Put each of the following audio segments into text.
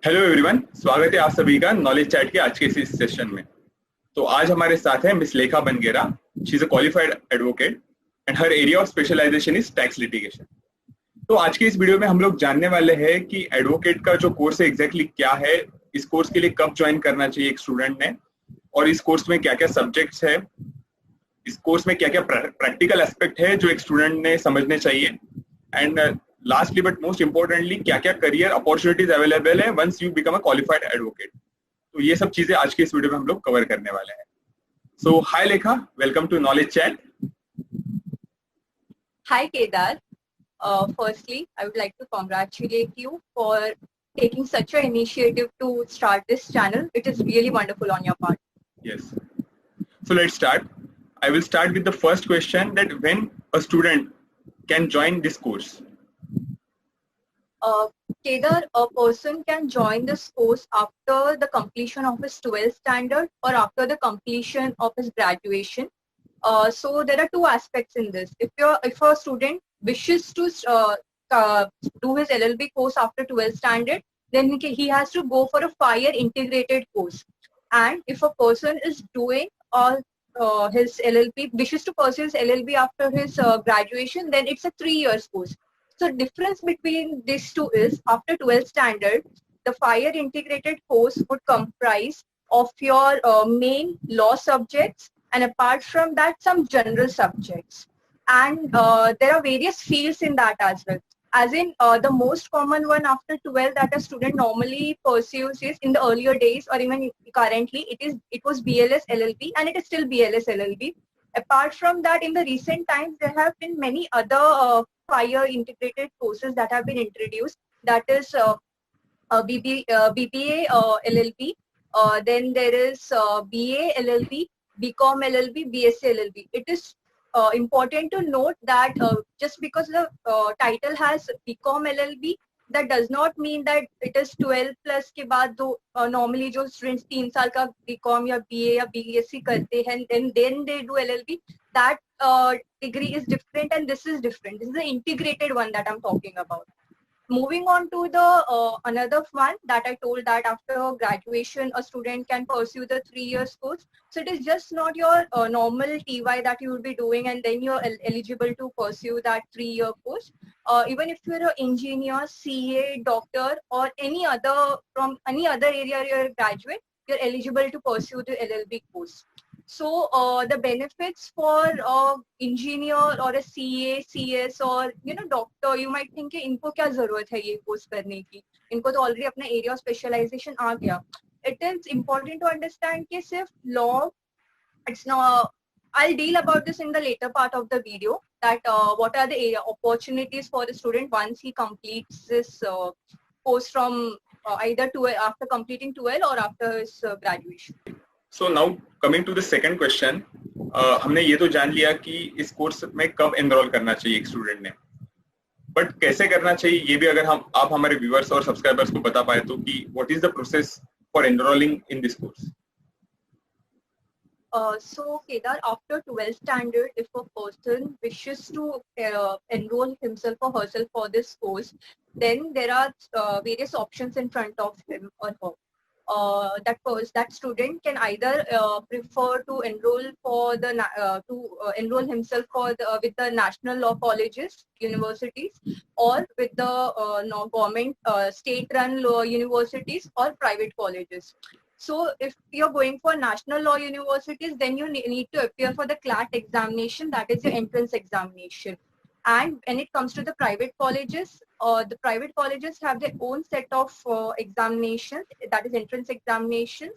Hello everyone, स्वागत है आप सभी का नॉलेज चैट के आज के इस सेशन में। तो आज हमारे साथ है miss Lekha Bangera. She is a qualified advocate and her area of specialisation is tax litigation. तो आज के इस वीडियो में हम लोग जानने वाले हैं कि एडवोकेट का जो कोर्स है एग्जैक्टली क्या है, इस कोर्स के लिए कब ज्वाइन करना चाहिए एक स्टूडेंट ने, और इस कोर्स में क्या क्या सब्जेक्ट्स है, इस कोर्स में क्या क्या प्रैक्टिकल एस्पेक्ट है जो एक स्टूडेंट ने समझने चाहिए, and lastly but most importantly क्या क्या करियर अपॉर्चुनिटीज अवेलेबल है once you become a qualified advocate. तो ये सब चीजें आज के इस वीडियो में हम लोग कवर करने वाले हैं। So hi Lekha, welcome to Knowledge Chat. Hi Kedar. Firstly, I would like to congratulate you for taking such an initiative to start this channel. It is really wonderful on your part. Yes. So let's start. I will start with the first question, that when a student can join this course. Kedar, a person can join this course after the completion of his 12th standard or after the completion of his graduation. So there are two aspects in this. If a student wishes to do his LLB course after 12th standard, then he has to go for a 5-year integrated course. And if a person is doing his LLB, wishes to pursue his LLB after his graduation, then it's a 3 years course. So difference between these two is after 12th standard, the 5-year integrated course would comprise of your main law subjects, and apart from that some general subjects, and there are various fields in that as well. As in the most common one after 12 that a student normally pursues is, in the earlier days or even currently, it was BLS LLB, and it is still BLS LLB. Apart from that, in the recent times there have been many other 5-year integrated courses that have been introduced, that is BBA LLB, then there is BA LLB, BCom LLB, BSc LLB. It is important to note that just because the title has BCom LLB, that does not mean that it is 12 plus के बाद दो normally जो students 3 साल का BCom या BA या BSc करते हैं, then they do LLB. That degree is different and this is different. This is the integrated one that I'm talking about. Moving on to the another one that I told, that after graduation a student can pursue the 3 years course. So it is just not your normal TY that you will be doing and then you're eligible to pursue that 3-year course. Even if you're an engineer, CA, doctor, or any other from any other area you're a graduate, you're eligible to pursue the LLB course. So the benefits for engineer or a CA, CS or doctor, you might think कि इनको क्या जरूरत है ये course करने की, इनको तो ऑलरेडी अपना एरिया ऑफ स्पेशलाइजेशन आ गया. It is important to understand कि सिर्फ law, it's not. I'll deal about this in the later part of the video, that what are the area opportunities for the student once he completes this course from either after completing 12 or after his graduation. So now coming to the second question, हमने ये तो जान लिया कि इस course में कब enrol करना चाहिए एक स्टूडेंट ने, बट कैसे करना चाहिए ये भी अगर आप हमारे व्यूअर्स और सब्सक्राइबर्स को बता पाए तो, कि what is the process for enrolling in this course. So Kedar, after 12th standard, if a person wishes to enroll himself or herself for this course, then there are various options in front of him or her. That student can either prefer to enroll for the enroll himself for with the national law colleges, universities, or with the government state-run law universities or private colleges. So if you're going for national law universities, then you need to appear for the CLAT examination, that is your entrance examination. And when it comes to the private colleges have their own set of examinations, that is entrance examinations.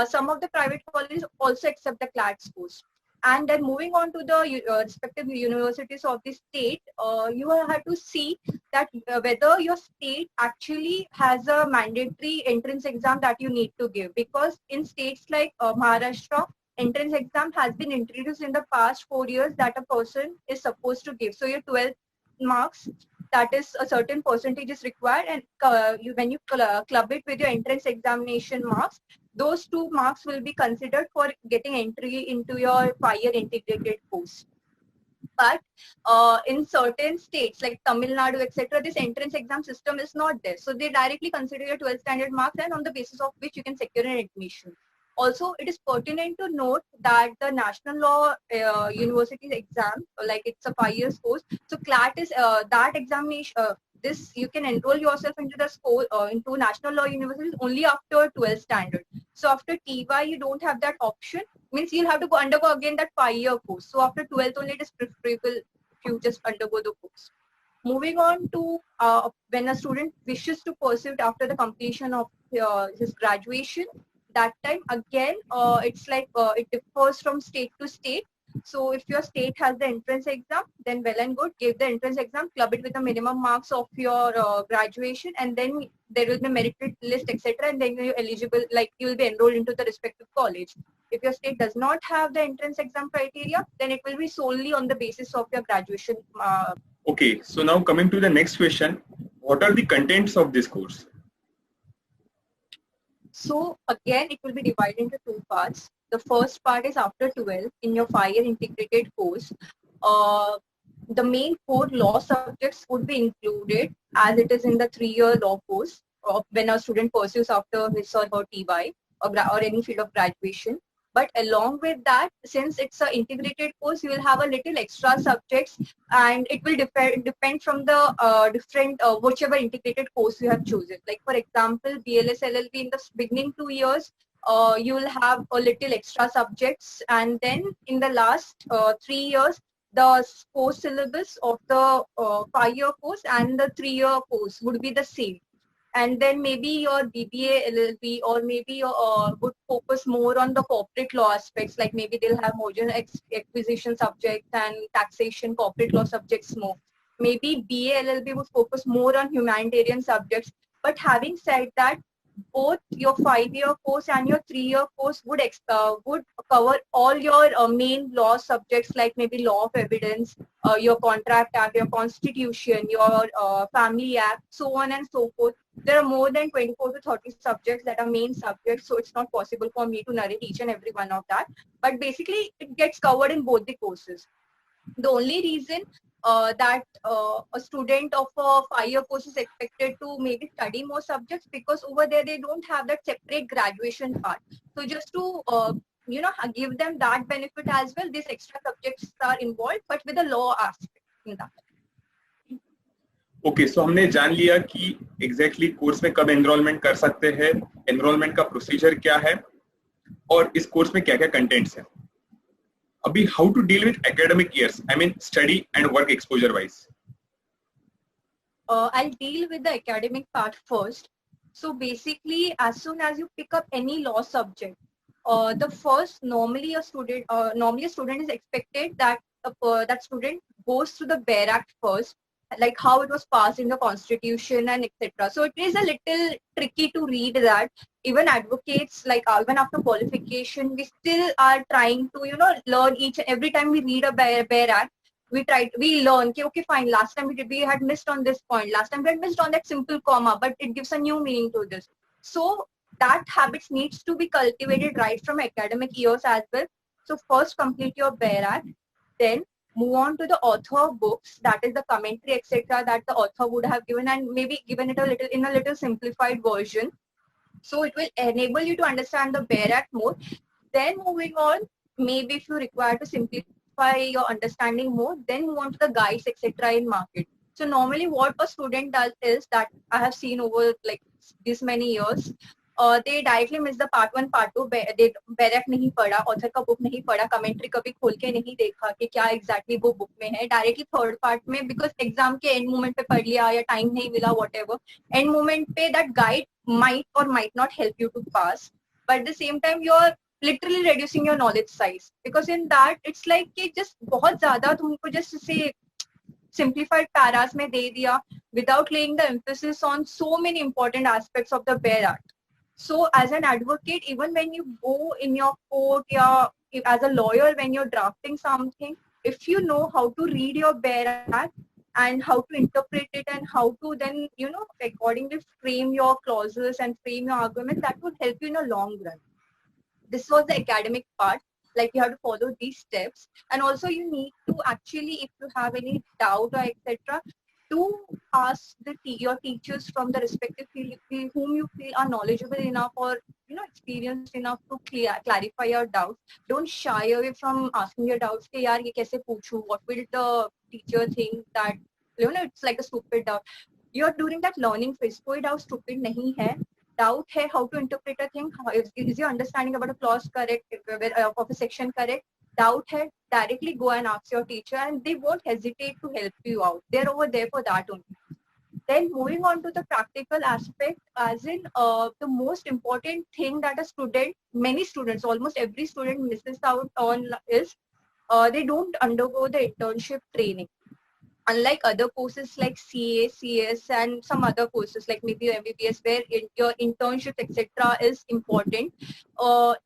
Some of the private colleges also accept the CLAT scores. And then moving on to the respective universities of the state, you have to see that whether your state actually has a mandatory entrance exam that you need to give. Because in states like Maharashtra, entrance exam has been introduced in the past 4 years that a person is supposed to give. So your 12 marks, that is a certain percentage is required, and when you club it with your entrance examination marks, those 2 marks will be considered for getting entry into your 5-year integrated course. But in certain states like Tamil Nadu, etc., this entrance exam system is not there. So they directly consider your 12th standard marks, and on the basis of which you can secure an admission. Also, it is pertinent to note that the National Law University exam, like it's a 5 year course. So CLAT is that examination. This you can enroll yourself into the school into National Law University only after 12th standard. So after TY, you don't have that option. Means you'll have to go undergo again that 5 year course. So after 12th only, it is preferable if you just undergo the course. Moving on to when a student wishes to pursue it after the completion of his graduation, that time again it's like it differs from state to state. So if your state has the entrance exam, then well and good, give the entrance exam, club it with the minimum marks of your graduation, and then there will be merit list, etc., and then you're eligible, like you will be enrolled into the respective college. If your state does not have the entrance exam criteria, then it will be solely on the basis of your graduation. Okay, so now coming to the next question, what are the contents of this course? So again, it will be divided into two parts. The first part is after 12 in your 5 year integrated course. The main 4 law subjects would be included as it is in the 3 year law course when a student pursues after his or her TY or any field of graduation. But along with that, since it's an integrated course, you will have a little extra subjects, and it will depend from the different whichever integrated course you have chosen. Like for example, BLS LLB in the beginning 2 years, you will have a little extra subjects, and then in the last 3 years, the course syllabus of the 5 year course and the 3 year course would be the same. And then maybe your BBA, LLB, or maybe your would focus more on the corporate law aspects, like maybe they'll have merger acquisition subjects and taxation, corporate law subjects more. Maybe BA, LLB would focus more on humanitarian subjects. But having said that, both your 5 year course and your 3 year course would cover all your main law subjects, like maybe law of evidence, your contract act, your constitution, your family act, so on and so forth. There are more than 24 to 30 subjects that are main subjects, so it's not possible for me to narrate each and every one of that. But basically, it gets covered in both the courses. The only reason that a student of a 5 year course is expected to maybe study more subjects, because over there they don't have that separate graduation part. So just to give them that benefit as well, these extra subjects are involved, but with a law aspect in that. Okay so हमने जान लिया कि exactly course में कब enrolment कर सकते हैं, enrolment का प्रोसीजर क्या है और इस कोर्स में क्या क्या कंटेंट्स हैं. अभी how to deal with academic years, I mean study and work exposure wise. I'll deal with the academic part first. So basically, as soon as you pick up any law subject, the first normally a student is expected that that student goes through the Bare Act first, like how it was passed in the constitution and etc. So it is a little tricky to read that. Even advocates, like even after qualification, we still are trying to learn each and every time we read a Bare Act. We learn, okay, fine, last time we had missed on this point, last time we had missed on that simple comma, but it gives a new meaning to this. So that habits needs to be cultivated right from academic years as well. So first complete your Bare Act, then move on to the author books, that is the commentary, etc., that the author would have given, and maybe given it in a little simplified version. So it will enable you to understand the Bare Act more. Then moving on, maybe if you require to simplify your understanding more, then move on to the guides, etc., in market. So normally what a student does is that I have seen over like this many years, they directly miss the part 1, part 2. Bare Act नहीं पढ़ा, author का book नहीं पढ़ा, commentary कभी खोल के नहीं देखा कि क्या exactly वो book में है. Directly third part में, because exam के end moment पे पढ़ लिया या time नहीं मिला, whatever, end moment पे that guide might or might not help you to pass. But at the same time, you're literally reducing your knowledge size, because in that it's like कि just बहुत ज़्यादा तुमको just से simplified paras में दे दिया without laying the emphasis on so many important aspects of the Bare Act. So as an advocate, even when you go in your court, as a lawyer, when you're drafting something, if you know how to read your Bare Act and how to interpret it and how to then, accordingly frame your clauses and frame your arguments, that would help you in a long run. This was the academic part. Like you have to follow these steps, and also you need to actually, if you have any doubt or etc., to ask your teachers from the respective field whom you feel are knowledgeable enough or experienced enough to clarify your doubts. Don't shy away from asking your doubts. कि यार ये कैसे पूछूं? What will the teacher think that it's like a stupid doubt. You're during that learning phase. कोई doubt stupid नहीं है. Doubt है how to interpret a thing. Is your understanding about a clause correct? Of a section correct? Doubt है, directly go and ask your teacher, and they won't hesitate to help you out. They're over there for that only. Then moving on to the practical aspect, as in the most important thing that a student, many students, almost every student misses out on is they don't undergo the internship training. Unlike other courses like CA, CS, and some other courses like maybe MBBS, where your internship etc. is important,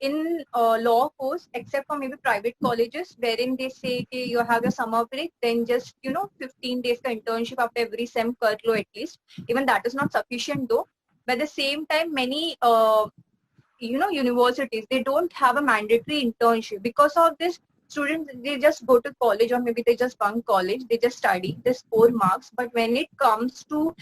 in law course, except for maybe private colleges, wherein they say okay, you have your summer break, then just 15 days ka internship after every sem kar lo at least. Even that is not sufficient though. But at the same time, many universities, they don't have a mandatory internship. Because of this, students, they just go to college, or maybe they just bunk college, they just study, they score marks. But when it comes to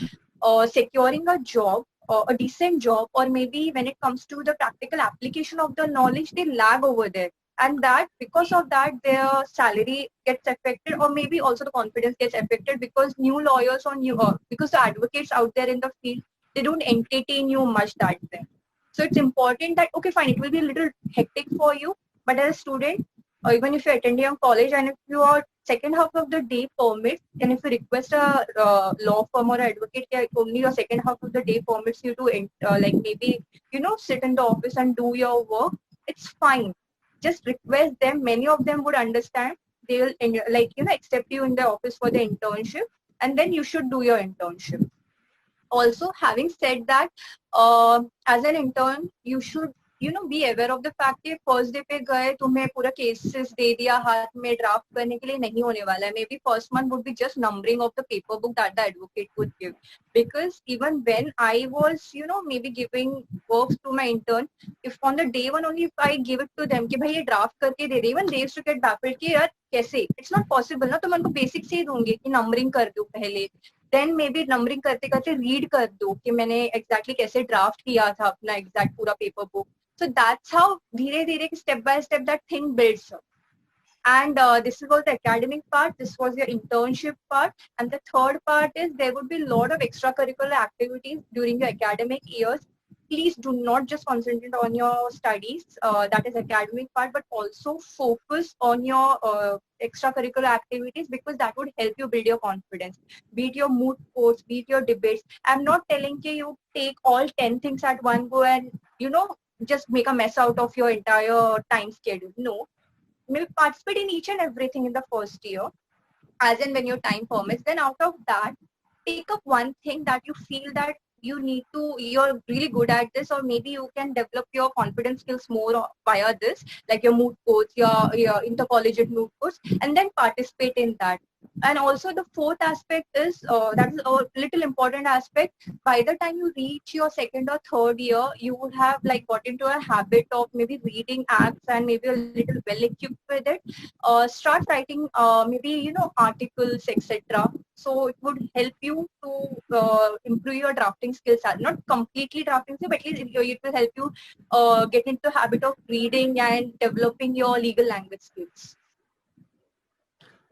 securing a job, or a decent job, or maybe when it comes to the practical application of the knowledge, they lag over there. And that, because of that, their salary gets affected, or maybe also the confidence gets affected, because new lawyers or because the advocates out there in the field, they don't entertain you much that way. So it's important that, okay, fine, it will be a little hectic for you, but as a student, or even if you're attending a college, and if you are second half of the day permits, and if you request a law firm or advocate, only your second half of the day permits you to like maybe sit in the office and do your work, it's fine. Just request them. Many of them would understand. They will accept you in the office for the internship, and then you should do your internship. Also, having said that, as an intern, you should be aware of the fact कि first day पे गए तुम्हें पूरा cases दे दिया हाथ में draft करने के लिए, नहीं होने वाला है. Maybe first month would be just numbering of the paper book that the advocate would give. Because even when I was maybe giving works to my intern, if on the day one only if I give it to them कि भाई ये draft करके दे दे, even they used to get baffled कि यार कैसे, it's not possible ना, तो मैं उनको basic से ही दूंगी कि numbering कर दो पहले, देन मे बी नंबरिंग करते करते रीड कर दो कि मैंने एग्जैक्टली कैसे ड्राफ्ट किया था अपना एग्जैक्ट पूरा paper book. So that's how धीरे धीरे step by step that thing builds up. And this was the academic part, this was your internship part, and the third part is there would be a lot of extracurricular activities during your academic years. Please do not just concentrate on your studies, that is academic part, but also focus on your extracurricular activities, because that would help you build your confidence. Be it your moot courts, be it your debates. I'm not telling you take all 10 things at one go and just make a mess out of your entire time schedule. No, maybe participate in each and everything in the first year, as in when your time permits. Then out of that, pick up one thing that you feel that you're really good at this, or maybe you can develop your confidence skills more via this, like your moot courts, your intercollegiate moot courts, and then participate in that. And also the fourth aspect is, that is a little important aspect. By the time you reach your second or third year, you would have got into a habit of maybe reading acts and maybe a little well equipped with it. Start writing maybe articles etc. So it would help you to improve your drafting skills. Not completely drafting skills, but at least it will help you get into the habit of reading and developing your legal language skills.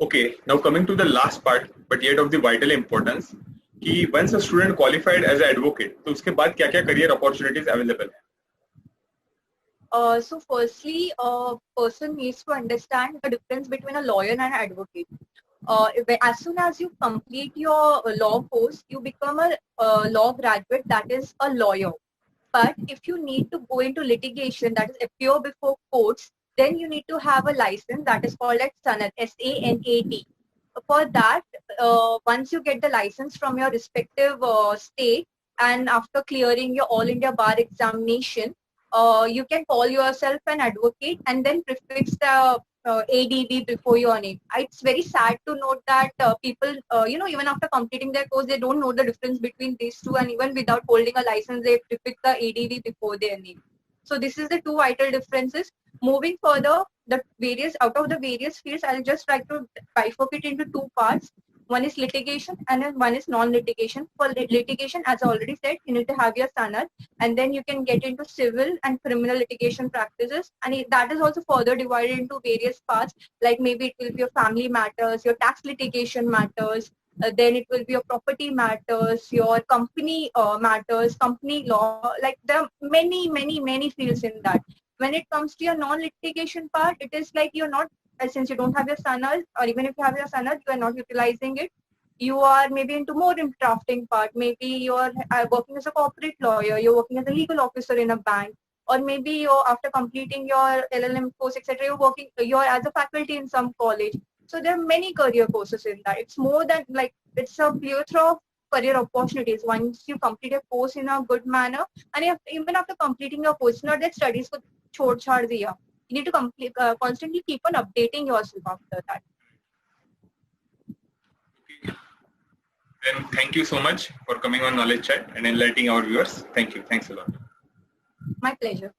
Okay, now coming to the last part, but yet of the vital importance, कि once a student qualified as an advocate, तो उसके बाद क्या-क्या career opportunities available है? So firstly, a person needs to understand the difference between a lawyer and an advocate. As soon as you complete your law course, you become a law graduate, that is a lawyer. But if you need to go into litigation, that is appear before courts, then you need to have a license that is called as SANAT, SANAT. For that, once you get the license from your respective state, and after clearing your All India Bar examination, you can call yourself an advocate and then prefix the ADV before your name. It's very sad to note that people, even after completing their course, they don't know the difference between these two, and even without holding a license, they prefix the ADV before their name. So this is the two vital differences. Moving further, the various out of the various fields, I'll just like to bifurcate into two parts. One is litigation and then one is non-litigation. For litigation, as I already said, you need to have your sanad, and then you can get into civil and criminal litigation practices. And that is also further divided into various parts, like maybe it will be your family matters, your tax litigation matters, then it will be your property matters, your company matters, company law. Like there are many fields in that. When it comes to your non-litigation part, it is like you're not, since you don't have your sanad, or even if you have your sanad, you are not utilizing it. You are maybe into more in drafting part. Maybe you're working as a corporate lawyer, you're working as a legal officer in a bank, or maybe you're after completing your LLM course, etc. You're as a faculty in some college. So there are many career courses in that. It's more than like it's a plethora of career opportunities once you complete a course in a good manner. And even after completing your course, not that studies को छोड़ छाड़ दिया. You need to constantly keep on updating yourself after that. Then thank you so much for coming on Knowledge Chat and enlightening our viewers. Thank you. Thanks a lot. My pleasure.